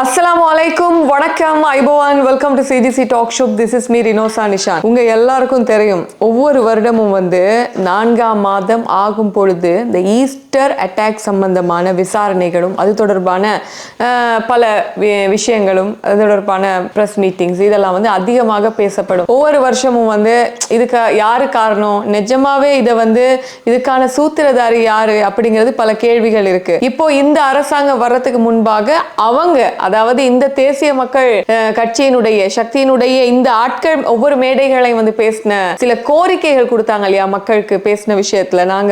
Assalamu alaikum, வணக்கம், ஐபோவான், welcome to CGC talk show. This is me Rinosa Nishan. உங்க எல்லாருக்கும் தெரியும், ஒவ்வொரு வருடமும் 4ஆம் மாதம் ஆகும் பொழுது இந்த ஈஸ்டர் அட்டாக் சம்பந்தமான விசாரணைகளும் அது தொடர்பான பல விஷயங்களும் அது தொடர்பான ப்ரெஸ் மீட்டிங்ஸ் இதெல்லாம் அதிகமாக பேசப்படும். ஒவ்வொரு வருஷமும் இதுக்கு யாரு காரணம், நிஜமாவே இதை இதுக்கான சூத்திரதாரி யாரு அப்படிங்கிறது பல கேள்விகள் இருக்கு. இப்போ இந்த அரசாங்கம் வர்றதுக்கு முன்பாக அதாவது இந்த தேசிய மக்கள் கட்சியினுடைய சக்தியினுடைய இந்த ஆட்கள் ஒவ்வொரு மேடைகளை பேசின சில கோரிக்கைகள் கொடுத்தாங்க இல்லையா மக்களுக்கு. பேசின விஷயத்துல நாங்க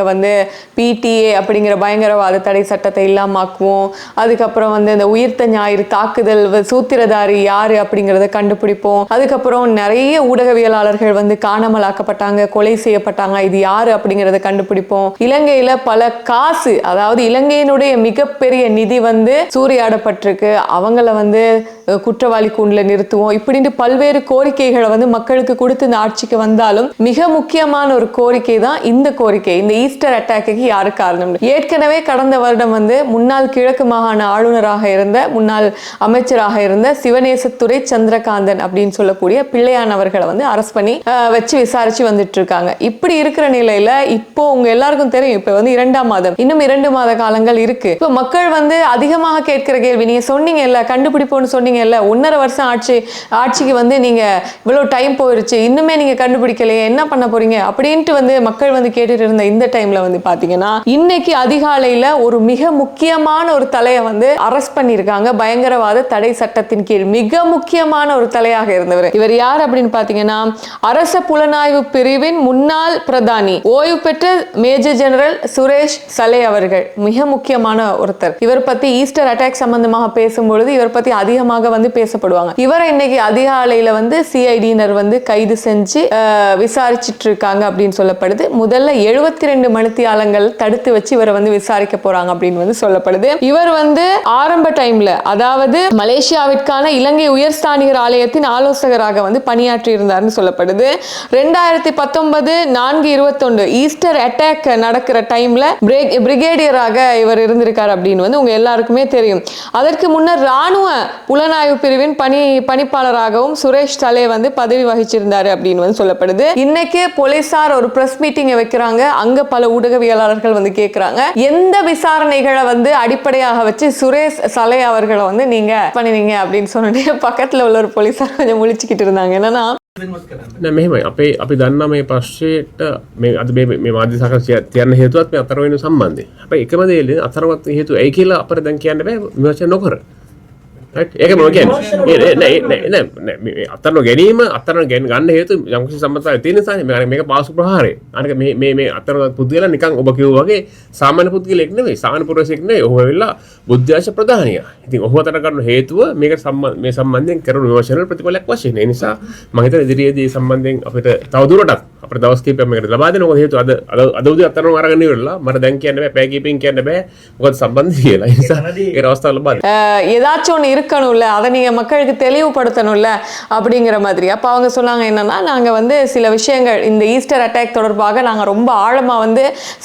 பிடிஏ அப்படிங்கிற பயங்கரவாத தடை சட்டத்தை இல்லாமக்குவோம், அதுக்கப்புறம் இந்த உயிர்த்த ஞாயிறு தாக்குதல் சூத்திரதாரி யாரு அப்படிங்கறத கண்டுபிடிப்போம், அதுக்கப்புறம் நிறைய ஊடகவியலாளர்கள் காணாமலாக்கப்பட்டாங்க, கொலை செய்யப்பட்டாங்க, இது யாரு அப்படிங்கறத கண்டுபிடிப்போம். இலங்கையில பல காசு, அதாவது இலங்கையினுடைய மிகப்பெரிய நிதி சூறையாடப்பட்டிருக்கு, அவங்கள குற்றவாளி கூண்டில் நிறுத்துவோம், இப்படின்னு பல்வேறு கோரிக்கைகளை மக்களுக்கு கொடுத்து இந்த ஆட்சிக்கு வந்தாலும் மிக முக்கியமான ஒரு கோரிக்கை தான் இந்த கோரிக்கை. இந்த ஈஸ்டர் அட்டாக்கு யாரு காரணம்? ஏற்கனவே கடந்த வருடம் முன்னாள் கிழக்கு மாகாண ஆளுநராக இருந்த முன்னாள் அமைச்சராக இருந்த சிவநேசத்துறை சந்திரகாந்தன் அப்படின்னு சொல்லக்கூடிய பிள்ளையான் அவர்களை அரெஸ்ட் பண்ணி வச்சு விசாரிச்சு வந்துட்டு இருக்காங்க. இப்படி இருக்கிற நிலையில இப்போ உங்க எல்லாருக்கும் தெரியும், இப்ப 2ஆம் மாதம், இன்னும் 2 மாத காலங்கள் இருக்கு. இப்ப மக்கள் அதிகமாக கேட்கிற கேள்வி, நீங்க சொன்னீங்க கண்டுபிடிப்போம்னு சொன்னீங்க, 1.5 வருஷம் ஆட்சிக்கு நீங்க இவ்வளவு டைம் போயிருச்சு, இன்னுமே நீங்க கண்டுபிடிக்கலையே, என்ன பண்ண போறீங்க அப்படின்ட்டு மக்கள் கேட்டுட்டு இருந்த இந்த டைம்ல பாத்தீங்கன்னா இன்னைக்கு அதிகாலையில ஒரு மிக முக்கியமான ஒரு தலையை அரெஸ்ட் பண்ணிருக்காங்க. பயங்கரவாத தடை சட்டத்தின் கீழ் மிக முக்கியமான ஒரு தலையாக இருந்தவர். இவர் யார் அப்படின்னு பாத்தீங்கன்னா அரச புலனாய்வு பிரிவின் முன்னாள் பிரதானி, ஓய்வு பெற்ற மேஜர் ஜெனரல் சுரேஷ் சலே அவர்கள். மிக முக்கியமான ஒருத்தர். இவர் பத்தி ஈஸ்டர் அட்டாக் சம்பந்தமாக பேசும்பொழுது இவர் பத்தி அதிகமாக பேசப்படுவாங்க. இவரை இன்னைக்கு அதிகாலையில சிஐடியினர் கைது செஞ்சு விசாரிச்சிட்டு இருக்காங்க அப்படின்னு சொல்லப்படுது. முதல்ல 72 மணித்தியாலங்கள் தடுத்து வச்சு இவரை விசாரிக்க போறாங்க அப்படின்னு சொல்லப்படுது. இவர் ஆரம்ப டைம்ல, அதாவது மலேசியாவிற்கான இலங்கை உயர்ஸ்தானிகர் ஆலயத்தின் ஆலோசகராக பணியாற்றி இருந்தார்னு சொல்லப்படுது. 2019 4/21 ஈஸ்டர் அட்டாக் நடக்கிற டைம்ல பிரிகேடியராக இவர் இருந்திருக்கார் அப்படின்னு உங்க எல்லாருக்குமே தெரியும். அதற்கு முன்னர் ராணுவ புலனாய்வு பிரிவின் பணிப்பாளராகவும் சுரேஷ் சலே பதவி வகிச்சிருந்தாரு அப்படின்னு சொல்லப்படுது. இன்னைக்கு போலீசார் ஒரு பிரஸ் மீட்டிங் வைக்கிறாங்க. அங்க பல ஊடகவியலாளர்கள் கேட்கிறாங்க, எந்த விசாரணைகளை அடிப்படையாக வச்சு சுரேஷ் சலே அவர்களை நீங்க பண்ணினீங்க அப்படின்னு சொன்னே பக்கத்துல உள்ள ஒரு போலீசார் கொஞ்சம் முழிச்சுக்கிட்டு இருந்தாங்க. என்னன்னா මෙහෙමයි අපි දන්නා මේ ප්‍රශ්නයට මේ අද මේ මාධ්‍ය සාකච්ඡා තියන්න හේතුවත් මේ අතරවෙන සම්බන්ධය. හැබැයි එකම දේ අතරවත් හේතුව ඇයි කියලා අපිට දැන් කියන්න බෑ විමර්ශන නොකර. right? ඒක මොකද කියන්නේ? නෑ අතරන ගැනීම අතරන ගන්න හේතු යම්කිසි සම්බන්ධතාවයක් තියෙන නිසානේ. මේක පාසු ප්‍රහාරය. අනික මේ අතර පුද්ගලයා නිකන් ඔබ කිව්වා වගේ සාමාන්‍ය පුද්ගලෙක් නෙවෙයි, සාමාන්‍ය පුරුෂයෙක් නෙවෙයි. ඔහු වෙලා බුද්ධාශ ප්‍රධානියා. ඉතින් ඔහු අතර කරන හේතුව මේක මේ සම්බන්ධයෙන් කරන විමර්ශන ප්‍රතිඵලයක් වශයෙන්. ඒ නිසා මම හිතන ඉදිරියේදී සම්බන්ධයෙන් අපිට තවදුරටත් අපිට දවස් කිහිපයක් මේකට ලබා දෙනවා. හේතුව අද උදේ අතරම අරගෙන ඉවරලා මට දැන් කියන්න බෑ, පැය කිහිපෙන් කියන්න බෑ මොකද සම්බන්ධය කියලා. ඒ නිසා ඒක අවස්ථාව ලබා දෙන්න. ஏதாச்சும் இருக்கணும்ல, அதை நீங்க மக்களுக்கு தெளிவுபடுத்தணும்ல அப்படிங்கிற மாதிரி. அப்ப அவங்க சொன்னாங்க என்னன்னா, நாங்க சில விஷயங்கள் இந்த ஈஸ்டர் அட்டாக் தொடர்பாக நாங்க ரொம்ப ஆழமா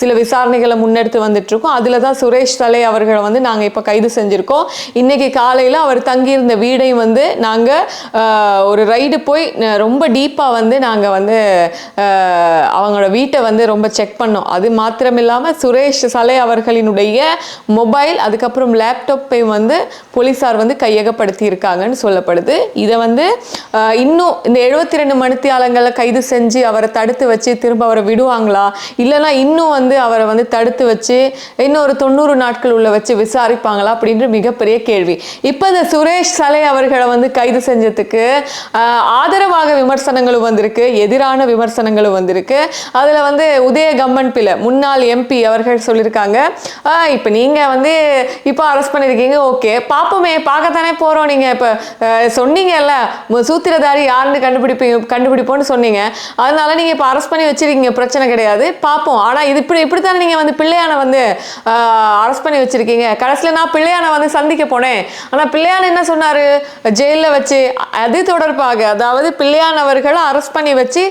சில விசாரணைகளை முன்னெடுத்து வந்துட்டு இருக்கோம். அதுலதான் சுரேஷ் சலே அவர்களை நாங்க இப்ப கைது செஞ்சிருக்கோம். இன்னைக்கு காலையில அவர் தங்கியிருந்த வீடையும் நாங்க ஒரு ரைடு போய் ரொம்ப டீப்பா நாங்க அவங்களோட வீட்டை ரொம்ப செக் பண்ணோம். அது மாத்திரமில்லாம சுரேஷ் சலே அவர்களினுடைய மொபைல், அதுக்கப்புறம் லேப்டாப்பை போலீசார் கையகப்படுத்தி இருக்காங்கன்னு சொல்லப்படுது. இதை இன்னும் இந்த 72 மணித்தியாலங்களை கைது செஞ்சு அவரை தடுத்து வச்சு திரும்ப அவரை விடுவாங்களா, இல்லைன்னா இன்னும் அவரை தடுத்து வச்சு இன்னொரு 90 நாட்கள் உள்ள வச்சு விசாரிப்பாங்களா அப்படின்ற மிகப்பெரிய கேள்வி. இப்போ இந்த சுரேஷ் சலே அவர்களை கைது செஞ்சதுக்கு ஆதரவாக விமர்சனங்களும் வந்திருக்கு, எதிரான விமர்சனங்களும் வந்திருக்கு. அதுல உதய கம்மன் பிள்ளை முன்னாள் எம்பி அவர்கள் சொல்லியிருக்காங்க, இப்போ நீங்க இப்போ அரெஸ்ட் பண்ணிருக்கீங்க, ஓகே பாப்போமே, பார்க்கத்தானே போறோம், நீங்க இப்ப சொன்னீங்கல்ல சூத்திரதாரி யாருன்னு கண்டுபிடிப்போம்னு சொன்னீங்க, அதனால நீங்க இப்ப அரெஸ்ட் பண்ணி வச்சிருக்கீங்க, பிரச்சனை கிடையாது, பார்ப்போம். ஆனா இது இப்படித்தானே நீங்க பிள்ளையான அரெஸ்ட் பண்ணி வச்சிருக்கீங்க. கடைசியில நான் பிள்ளையான சந்திக்க போனேன், ஆனா பிள்ளையான என்ன சொன்னாரு, ஜெயில வச்சு அது தொடர்பாக, அதாவது பிள்ளையான் அவர்களை அரெஸ்ட் பண்ணி வச்சு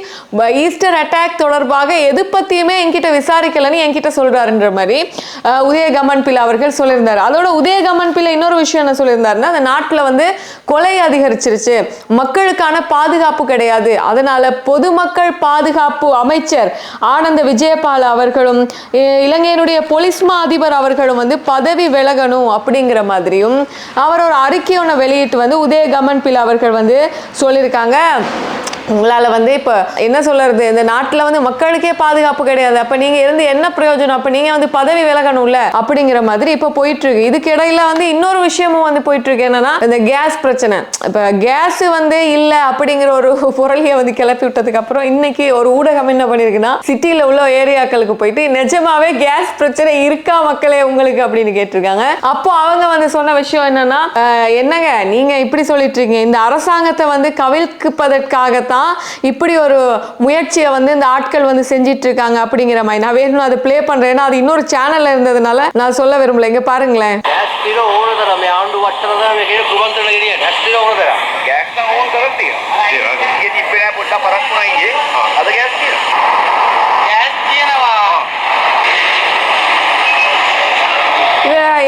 ஈஸ்டர் அட்டாக் தொடர்பாக எது பத்தியுமே என்கிட்ட விசாரிக்கலன்னு என்கிட்ட சொல்றாருன்ற மாதிரி உதய கம்மன் பிள்ளை அவர்கள் சொல்லியிருந்தாரு. அதோட உதய கம்மன் பிள்ளை இன்னொரு விஷயம் என்ன சொல்லியிருந்தாருன்னா, அந்த நாட்டில் வந்து கொலை அதிகரிச்சிருச்சு, மக்களுக்கான பாதுகாப்பு கிடையாது, அதனால பொதுமக்கள் பாதுகாப்பு அமைச்சர் ஆனந்த விஜயபால அவர்களும் இலங்கையினுடைய போலீஸ் மா அதிபர் அவர்களும் வந்து பதவி விலகணும் அப்படிங்கிற மாதிரியும் அவர் ஒரு அறிக்கை ஒன்று வெளியிட்டு வந்து உதய கமன்பில் அவர்கள் வந்து சொல்லியிருக்காங்க. உங்களால் வந்து இப்போ என்ன சொல்கிறது, இந்த நாட்டில் வந்து மக்களுக்கே பாதுகாப்பு கிடையாது, அப்போ நீங்கள் இருந்து என்ன பிரயோஜனம், அப்போ நீங்கள் வந்து பதவி விலகணும்ல அப்படிங்கிற மாதிரி இப்போ போயிட்டுருக்கு. இதுக்கு இடையில வந்து இன்னொரு விஷயமும் வந்து போயிட்டுருக்கு, என்னன்னா இந்த கேஸ் பிரச்சனை. இப்போ கேஸ் வந்து இல்லை அப்படிங்கிற ஒரு பொருளையை வந்து கிளப்பி விட்டதுக்கு அப்புறம் இன்னைக்கு ஒரு ஊடகம் என்ன பண்ணியிருக்குன்னா, சிட்டியில் உள்ள ஏரியாக்களுக்கு போயிட்டு நிஜமாவே கேஸ் பிரச்சனை இருக்கா மக்களே உங்களுக்கு அப்படின்னு கேட்டிருக்காங்க. அப்போ அவங்க வந்து சொன்ன விஷயம் என்னன்னா, என்னங்க நீங்கள் இப்படி சொல்லிட்டு இருக்கீங்க, இந்த அரசாங்கத்தை வந்து கவிழ்ப்பதற்காகத்தான் இப்படி ஒரு முயற்சியை வந்து இந்த ஆட்கள் வந்து செஞ்சிட்டு இருக்காங்க அப்படிங்கிற மாதிரி. நான் வேணும் அதை ப்ளே பண்றேன், ஏன்னா அது இன்னொரு சேனல்ல இருந்ததுனால நான் சொல்ல விரும்பல. இங்க பாருங்களேன்.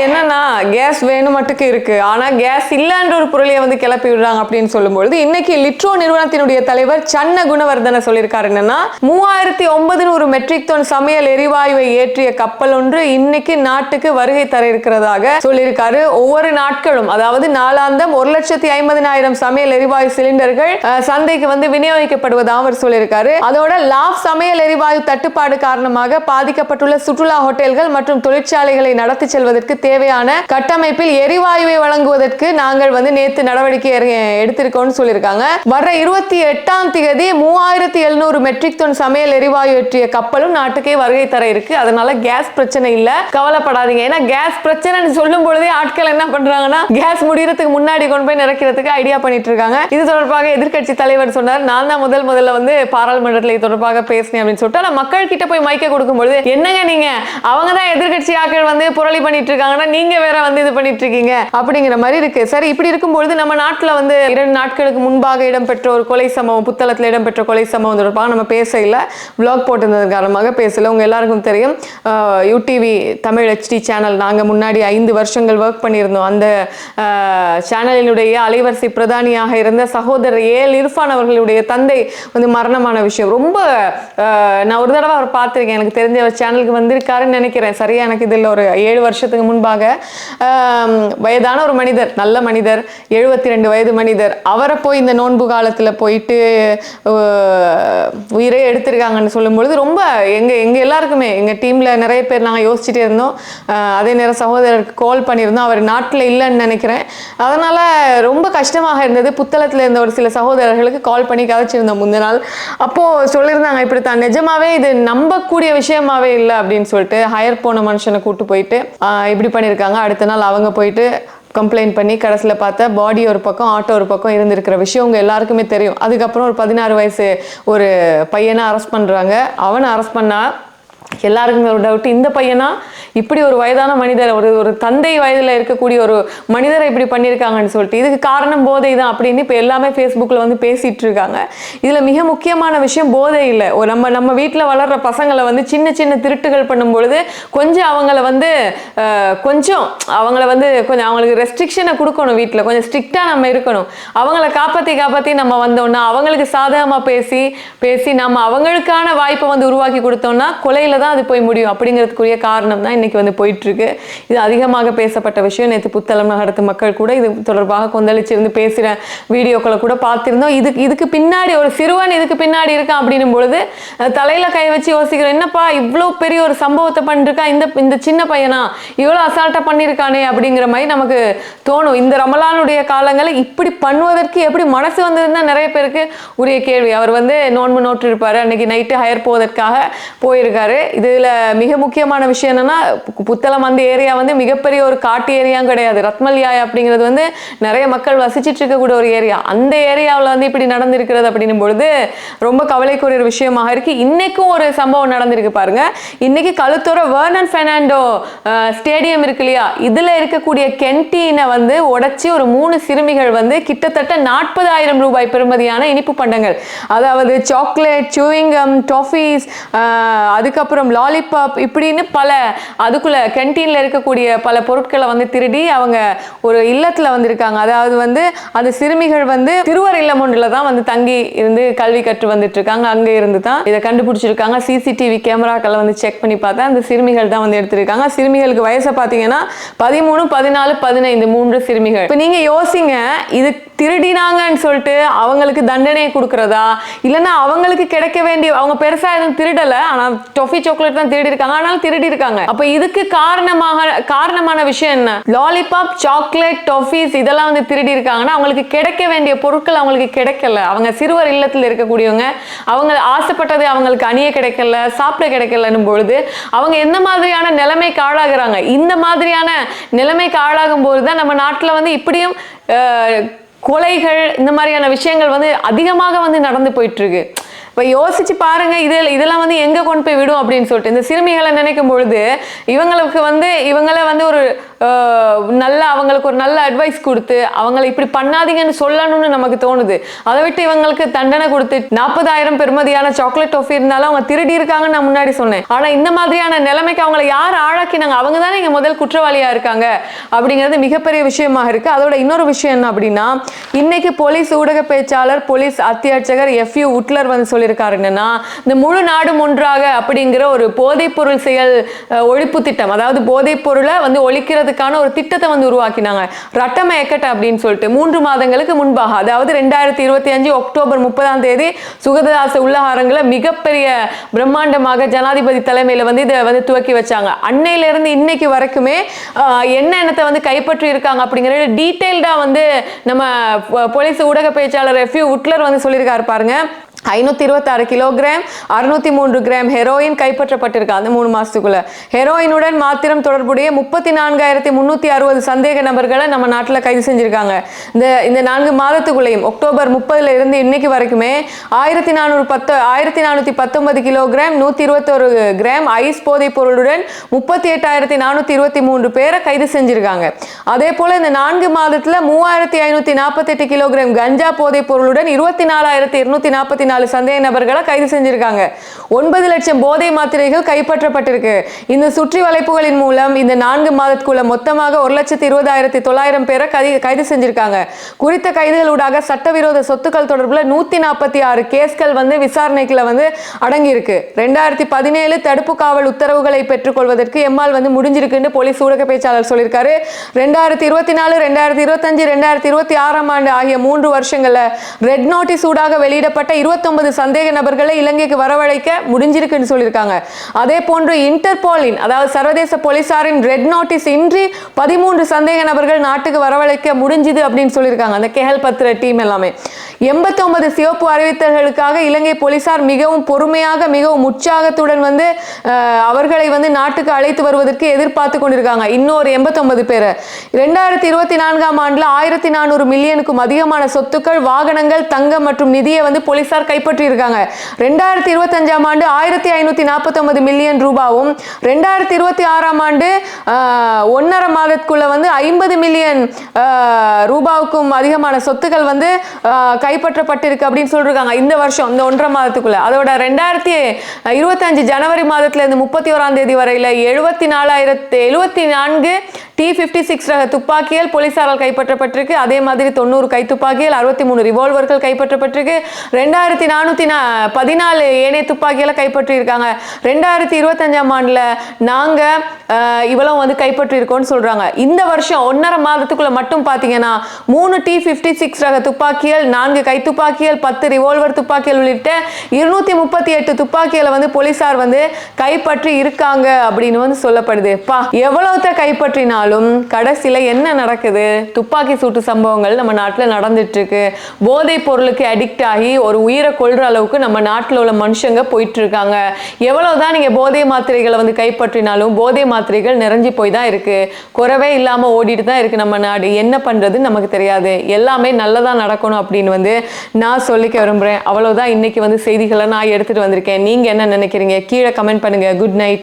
என்னன்னா கேஸ் வேணும் மட்டுக்கு இருக்கு, ஆனா கேஸ் இல்லன்ற ஒரு பொருளையை வந்து கிளப்பி விடுறாங்க அப்படின்னு சொல்லும்போது இன்னைக்கு லிட்ரோ நிறுவனத்தினுடைய தலைவர் சன்ன குணவர்தன சொல்லியிருக்காரு என்னன்னா, 3900 மெட்ரிக் டன் சமையல் எரிவாயுவை ஏற்றிய கப்பல் ஒன்று இன்னைக்கு நாட்டுக்கு வருகை தர இருக்கிறதாக சொல்லியிருக்காரு. ஒவ்வொரு நாட்களும் அதாவது நாளாந்தம் 1,50,000 சமையல் எரிவாயு சிலிண்டர்கள் சந்தைக்கு வந்து விநியோகிக்கப்படுவதாக அவர் சொல்லியிருக்காரு. அதோட லாப் சமையல் எரிவாயு தட்டுப்பாடு காரணமாக பாதிக்கப்பட்டுள்ள சுற்றுலா ஹோட்டல்கள் மற்றும் தொழிற்சாலைகளை நடத்தி செல்வதற்கு தேவையான கட்டமைப்பில் எரிவாயுவை வழங்குவதற்கு நாங்கள் வந்து நேத்து நடவடிக்கை எடுத்திருக்கோம்னு சொல்லியிருக்காங்க. வர 28ஆம் தேதி 3700 மெட்ரிக் டன் சமையல் எரிவாயு ஏற்றிய கப்பலும் நாட்டுக்கே வருகை தர இருக்கு. அதனால கேஸ் பிரச்சனை இல்ல, கவலைப்படாதீங்க. ஏன்னா கேஸ் பிரச்சனை சொல்லும் பொழுதே ஆட்கள் என்ன பண்றாங்கன்னா, கேஸ் முடியறதுக்கு முன்னாடி கொண்டு போய் நிறைக்கிறதுக்கு ஐடியா பண்ணிட்டு இருக்காங்க. இது தொடர்பாக எதிர்க்கட்சி தலைவர் சொன்னார், நான் தான் முதல்ல வந்து பாராளுமன்றத்தில் இது தொடர்பாக பேசினேன் அப்படின்னு சொல்லிட்டு. ஆனா மக்கள் கிட்ட போய் மைக்க கொடுக்கும் பொழுது என்னங்க நீங்க, அவங்க தான் எதிர்க்கட்சி ஆட்கள் வந்து புரளி பண்ணிட்டு இருக்காங்கன்னா நீங்க வேற வந்து இது பண்ணிட்டு இருக்கீங்க அப்படிங்கிற மாதிரி இருக்கு. சரி, இப்படி இருக்கும்போது நம்ம நாட்டுல வந்து 2 நாட்களுக்கு முன்பாக இடம்பெற்ற ஒரு கொலை சம்பவம், புத்தளத்தில் இடம்பெற்ற கொலை சம்பவம் தொடர்பாக நம்ம பேச இல்லை, vlog போட்டிருந்தது காரணமாக பேசல. உங்க எல்லாருக்கும் தெரியும், யூடிவி தமிழ் HD சேனல் நாங்க முன்னாடி 5 வருஷங்கள் ஒர்க் பண்ணியிருந்தோம். அந்த சேனலினுடைய அலைவரிசை பிரதானியாக இருந்த சகோதரர் இர்ஃபான் அவர்களுடைய தந்தை வந்து மரணமான விஷயம் ரொம்ப நான் ஒரு தடவை அவர் பார்த்திருக்கேன். எனக்கு தெரிஞ்ச ஒரு சேனலுக்கு வந்திருக்காருன்னு நினைக்கிறேன். சரியா எனக்கு இதில் ஒரு 7 வருஷத்துக்கு முன்பாக வயதான ஒரு மனிதர், நல்ல மனிதர், 72 வயது மனிதர், அவரை போய் இந்த நோன்பு காலத்தில் போயிட்டு உயிரே எடுத்திருக்காங்கன்னு சொல்லும்பொழுது ரொம்ப எங்க எல்லாருக்குமே, எங்க டீம்ல நிறைய பேர் நாங்கள் யோசிச்சுட்டே இருந்தோம். அதே நேரம் சகோதரருக்கு கால் பண்ணியிருந்தோம், அவர் நாட்டில் இல்லைன்னு நினைக்கிறேன். அதனால ரொம்ப கஷ்டமாக இருந்தது. புத்தளத்தில் இருந்த ஒரு சில சகோதரர்களுக்கு கால் பண்ணி கதைச்சிருந்தோம் முந்தின நாள். அப்போ சொல்லியிருந்தாங்க, இப்படி தான் நிஜமாவே இது நம்பக்கூடிய விஷயமாவே இல்லை அப்படின்னு சொல்லிட்டு ஹையர் போன மனுஷனை கூட்டு போயிட்டு இப்படி பண்ணியிருக்காங்க. அடுத்த நாள் அவங்க போயிட்டு கம்ப்ளைண்ட் பண்ணி கடைசியில் பார்த்தா பாடி ஒரு பக்கம் ஆட்டோ ஒரு பக்கம் இருந்திருக்கிற விஷயம் உங்க எல்லாருக்குமே தெரியும். அதுக்கப்புறம் ஒரு 16 வயசு ஒரு பையனை அரெஸ்ட் பண்றாங்க. அவனை அரெஸ்ட் பண்ணா எல்லாருக்குமே ஒரு டவுட், இந்த பையனா இப்படி ஒரு வயதான மனிதர், ஒரு தந்தை வயதில் இருக்கக்கூடிய ஒரு மனிதரை இப்படி பண்ணியிருக்காங்கன்னு சொல்லிட்டு, இதுக்கு காரணம் போதை தான் அப்படின்னு இப்போ எல்லாமே ஃபேஸ்புக்கில் வந்து பேசிட்டு இருக்காங்க. இதில் மிக முக்கியமான விஷயம் போதை இல்லை. நம்ம வீட்டில் வளர்கிற பசங்களை வந்து சின்ன சின்ன திருட்டுகள் பண்ணும்பொழுது கொஞ்சம் அவங்கள வந்து கொஞ்சம் அவங்களுக்கு ரெஸ்ட்ரிக்ஷனை கொடுக்கணும். வீட்டில் கொஞ்சம் ஸ்ட்ரிக்டாக நம்ம இருக்கணும். அவங்கள காப்பாற்றி நம்ம வந்தோம்னா, அவங்களுக்கு சாதகமாக பேசி நம்ம அவங்களுக்கான வாய்ப்பை வந்து உருவாக்கி கொடுத்தோம்னா கொலையில தான் அது போய் முடியும். அப்படிங்கிறதுக்குரிய காரணம் தான் இன்னைக்கு வந்து போயிட்டு இருக்கு. இது அதிகமாக பேசப்பட்ட விஷயம். நேற்று புத்தளம் நகரத்து மக்கள் கூட இது தொடர்பாக கொந்தளிச்சிருந்து பேசுகிற வீடியோக்களை கூட பார்த்திருந்தோம். இதுக்கு பின்னாடி ஒரு சிறுவன் இதுக்கு பின்னாடி இருக்கான் அப்படின்னும் பொழுது தலையில கை வச்சு யோசிக்கிறோம், என்னப்பா இவ்வளோ பெரிய ஒரு சம்பவத்தை பண்ணிருக்கா இந்த சின்ன பையனா, இவ்வளோ அசால்ட்டா பண்ணியிருக்கானே அப்படிங்கிற மாதிரி நமக்கு தோணும். இந்த ரமலானுடைய காலங்களில் இப்படி பண்ணுவதற்கு எப்படி மனசு வந்ததுன்னா நிறைய பேருக்கு உரிய கேள்வி. அவர் வந்து நோன்பு நோட்டு இருப்பாரு, அன்னைக்கு நைட்டு ஹயர் போவதற்காக போயிருக்காரு. இதுல மிக முக்கியமான விஷயம் என்னன்னா, புத்தளம் அந்த ஏரியா வந்து மிகப்பெரிய ஒரு காட்டு ஏரியாவும் கிடையாது. ரத்மல்யாய் அப்படிங்கிறது வந்து நிறைய மக்கள் வசிச்சிட்டு இருக்கக்கூடிய ஒரு ஏரியா. அந்த ஏரியாவில் வந்து இப்படி நடந்திருக்கிறது அப்படின்னும் பொழுது ரொம்ப கவலைக்குரிய ஒரு விஷயமாக இருக்கு. இன்னைக்கும் ஒரு சம்பவம் நடந்திருக்கு பாருங்க. இன்னைக்கு கழுத்தோர வெர்னன் பெர்னாண்டோ ஸ்டேடியம் இருக்கு இல்லையா, இதுல இருக்கக்கூடிய கென்டீனை வந்து உடைச்சி ஒரு 3 சிறுமிகள் வந்து கிட்டத்தட்ட 40,000 ரூபாய் பெறுமதியான இனிப்பு பண்டங்கள், அதாவது சாக்லேட், சூயிங்கம், டாஃபீஸ், அதுக்கப்புறம் லாலிபாப், இப்படின்னு பல அதுக்குள்ள கேன்டீன்ல இருக்கக்கூடிய பல பொருட்களை வந்து திருடி அவங்க ஒரு இல்லத்துல வந்திருக்காங்க. அதாவது வந்து அந்த சிறுமிகள் வந்து திருவர் இல்லம் ஒன்றில் தான் வந்து தங்கி இருந்து கல்வி கற்று வந்துட்டு இருக்காங்க. அங்க இருந்து தான் இதை கண்டுபிடிச்சிருக்காங்க. சிசிடிவி கேமராக்களை வந்து செக் பண்ணி பார்த்தா அந்த சிறுமிகள் தான் வந்து எடுத்திருக்காங்க. சிறுமிகளுக்கு வயசை பார்த்தீங்கன்னா 13, 14, 15 3 சிறுமிகள். இப்போ நீங்க யோசிங்க, இது திருடினாங்கன்னு சொல்லிட்டு அவங்களுக்கு தண்டனை கொடுக்கறதா, இல்லைன்னா அவங்களுக்கு கிடைக்க வேண்டிய, அவங்க பெருசா எதுவும் திருடல, ஆனா டொஃபி சாக்லேட் தான் திருடி இருக்காங்க, ஆனாலும் திருடி இருக்காங்க. அப்ப இதுக்கு காரணமான விஷயம் என்ன? லாலிபாப், சாக்லேட், டொஃபீஸ் இதெல்லாம் வந்து திருடி இருக்காங்கன்னா அவங்களுக்கு கிடைக்க வேண்டிய பொருட்கள் அவங்களுக்கு கிடைக்கல. அவங்க சிறுவர் இல்லத்தில் இருக்கக்கூடியவங்க, அவங்க ஆசைப்பட்டது அவங்களுக்கு அணிய கிடைக்கல, சாப்பிட கிடைக்கலன்னும் பொழுது அவங்க என்ன மாதிரியான நிலைமைக்கு ஆளாகிறாங்க? இந்த மாதிரியான நிலைமைக்கு ஆளாகும் போதுதான் நம்ம நாட்டில் வந்து இப்படியும் கொலைகள் இந்த மாதிரியான விஷயங்கள் வந்து அதிகமாக வந்து நடந்து போயிட்டு இருக்கு. இப்போ யோசிச்சு பாருங்க, இதெல்லாம் வந்து எங்க கொண்டு போய் விடும் அப்படின்னு சொல்லிட்டு இந்த சிறுமிகளை நினைக்கும் பொழுது இவங்களை வந்து ஒரு அவங்களுக்கு ஒரு நல்ல அட்வைஸ் கொடுத்து அவங்களை இப்படி பண்ணாதீங்கன்னு சொல்லணும்னு நமக்கு தோணுது. அதை விட்டு இவங்களுக்கு தண்டனை கொடுத்து 40,000 பெருமதியான சாக்லேட் டொஃபி இருந்தாலும் அவங்க திருடி இருக்காங்கன்னு நான் முன்னாடி சொன்னேன். ஆனா இந்த மாதிரியான நிலைமைக்கு அவங்களை யார் ஆளாக்கினாங்க? அவங்க தானே இங்க முதல் குற்றவாளியா இருக்காங்க அப்படிங்கிறது மிகப்பெரிய விஷயமாக இருக்கு. அதோட இன்னொரு விஷயம் என்ன அப்படின்னா, இன்னைக்கு போலீஸ் ஊடக பேச்சாளர் போலீஸ் அத்தியட்சகர் எஃப்யூ உட்லர் வந்து சொல்லியிருக்காரு என்னன்னா, இந்த முழு நாடும் ஒன்றாக அப்படிங்கிற ஒரு போதைப் பொருள் செயல் ஒழிப்பு திட்டம், அதாவது போதைப் பொருளை வந்து ஒழிக்கிறதுக்கான ஒரு திட்டத்தை வந்து உருவாக்கினாங்க. ரட்டம எக்கட்ட அப்படின்னு சொல்லிட்டு 3 மாதங்களுக்கு முன்பாக, அதாவது 2025 அக்டோபர் 30 சுகதாச உள்ளாரங்களை மிகப்பெரிய பிரம்மாண்டமாக ஜனாதிபதி தலைமையில வந்து இதை வந்து துவக்கி வச்சாங்க. அன்னையில இருந்து இன்னைக்கு வரைக்குமே என்னத்தை வந்து கைப்பற்றி இருக்காங்க அப்படிங்கிற டீடைல்டா வந்து நம்ம போலீஸ் ஊடக பேச்சாளர் எஃப்யூ உட்லர் வந்து சொல்லியிருக்காரு பாருங்க. 526 கிலோகிராம் 603 கிராம் ஹெரோயின் கைப்பற்றப்பட்டிருக்கு அந்த 3 மாசத்துக்குள்ள. ஹெரோயினுடன் மாத்திரம் தொடர்புடைய 34,360 சந்தேக நபர்களை நம்ம நாட்டில் கைது செஞ்சிருக்காங்க. இந்த 4 மாதத்துக்குள்ளேயும் அக்டோபர் 30 இருந்து இன்னைக்கு வரைக்குமே 1419 கிலோகிராம் 121 கிராம் ஐஸ் போதைப் பொருளுடன் 38,423 பேரை கைது செஞ்சிருக்காங்க. அதே போல இந்த 4 மாதத்துல 3,548 கிலோகிராம் கஞ்சா போதைப் பொருளுடன் 24,244 சந்தேக நபர்களை கைது செஞ்சிருக்காங்க. 9 லட்சம் போதை மாத்திரைகள் கைப்பற்றப்பட்டிருக்கு. இந்த சுற்றி வளைப்புகளின் மூலம் இந்த 4 மாதத்துக்குள்ள மொத்தமாக 1,20,900 பேரை கைது செஞ்சிருக்காங்க. குறித்த கைதுகளூடாக சட்டவிரோத சொத்துக்கள் தொடர்புல 146 கேஸ்கள் வந்து விசாரணைக்குள்ள வந்து அடங்கி இருக்கு. 2017 தடுப்பு காவல் உத்தரவுகளை பெற்றுக்கொள்வதற்கு எம்மால் வந்து முடிஞ்சிருக்குன்னு போலீஸ் ஊடக பேச்சாளர் சொல்லியிருக்காரு. 2024, 2025, 2026 ஆண்டு ஆகிய 3 வருஷங்கள்ல ரெட் நோட்டீஸ் ஊடாக வெளியிடப்பட்ட 29 சந்தேக நபர்களை இலங்கைக்கு வரவழைக்க முடிஞ்சிருக்குன்னு சொல்லியிருக்காங்க. அதே போன்று இன்டர்போலின், அதாவது சர்வதேச போலீசாரின் ரெட் நோட்டீஸ் இன்றி 13 சந்தேக நபர்கள் நாட்டுக்கு வரவழைக்க முடிஞ்சுது அப்படின்னு சொல்லியிருக்காங்க. அந்த கேஹல் பத்திர டீம் எல்லாமே 89 சிவப்பு அறிவித்தல்களுக்காக இலங்கை போலீசார் மிகவும் பொறுமையாக மிகவும் உற்சாகத்துடன் வந்து அவர்களை வந்து நாட்டுக்கு அழைத்து வருவதற்கு எதிர்பார்த்து கொண்டிருக்காங்க. இன்னொரு 89 பேர் 2024 ஆண்டுல 1,400 மில்லியனுக்கும் அதிகமான சொத்துக்கள், வாகனங்கள், தங்கம் மற்றும் நிதியை வந்து போலீசார் கைப்பற்றி இருக்காங்க. 2025 ஆண்டு 1,549 மில்லியன் ரூபாவும் 2026 ஆண்டு 1.5 மாதத்துக்குள்ள வந்து 50 மில்லியன் ரூபாவுக்கும் அதிகமான சொத்துக்கள் வந்து கைப்பற்றப்பட்டிருக்கு அப்படின்னு சொல்றாங்க. இந்த வருஷம் இந்த 1.5 மாதத்துக்குள்ள. அதோட 2025 ஜனவரி மாதத்துல இருந்து 31 வரையில 74 T-56 ரக துப்பாக்கிகள் போலீசாரால் கைப்பற்றப்பட்டிருக்கு. அதே மாதிரி 90 கைத்துப்பாக்கிகள், 63 ரிவால்வர்கள் கைப்பற்றப்பட்டிருக்கு. 2,414 ஏனைய துப்பாக்கிகளை கைப்பற்றி இருக்காங்க. 2025 ஆண்டுல நாங்க இவ்வளவு வந்து கைப்பற்றி இருக்கோம்னு சொல்றாங்க. இந்த வருஷம் 1.5 மாதத்துக்குள்ள மட்டும் பாத்தீங்கன்னா 3 T-56 ரக துப்பாக்கிகள், 4 கைத்துப்பாக்கிகள், 10 ரிவால்வர் துப்பாக்கிகள் உள்ளிட்ட 238 துப்பாக்கிகளை வந்து போலீசார் வந்து கைப்பற்றி இருக்காங்க அப்படின்னு வந்து சொல்லப்படுது. எவ்வளவுத்த கைப்பற்றினாலும் கடைசியில என்ன நடக்குது? துப்பாக்கி சூட்டு சம்பவங்கள் நம்ம நாட்டில் நடந்துட்டு இருக்கு. போதைப் பொருளுக்கு அடிக்ட் ஆகி ஒரு உயிரை கொள்ற அளவுக்கு நம்ம நாட்டில் உள்ள மனுஷங்க போயிட்டு இருக்காங்க. எவ்வளவுதான் நீங்க போதை மாத்திரைகளை வந்து கைப்பற்றினாலும் போதை மாத்திரைகள் நிறைஞ்சு போய் தான் இருக்கு. குறைவே இல்லாம ஓடிட்டு தான் இருக்கு நம்ம நாடு. என்ன பண்றதுன்னு நமக்கு தெரியாது. எல்லாமே நல்லதா நடக்கணும் அப்படின்னு வந்து நான் சொல்லிக்க விரும்புறேன். அவ்வளவுதான் இன்னைக்கு வந்து செய்திகளை நான் எடுத்துட்டு வந்திருக்கேன். நீங்க என்ன நினைக்கிறீங்க? கீழே கமெண்ட் பண்ணுங்க. Good night.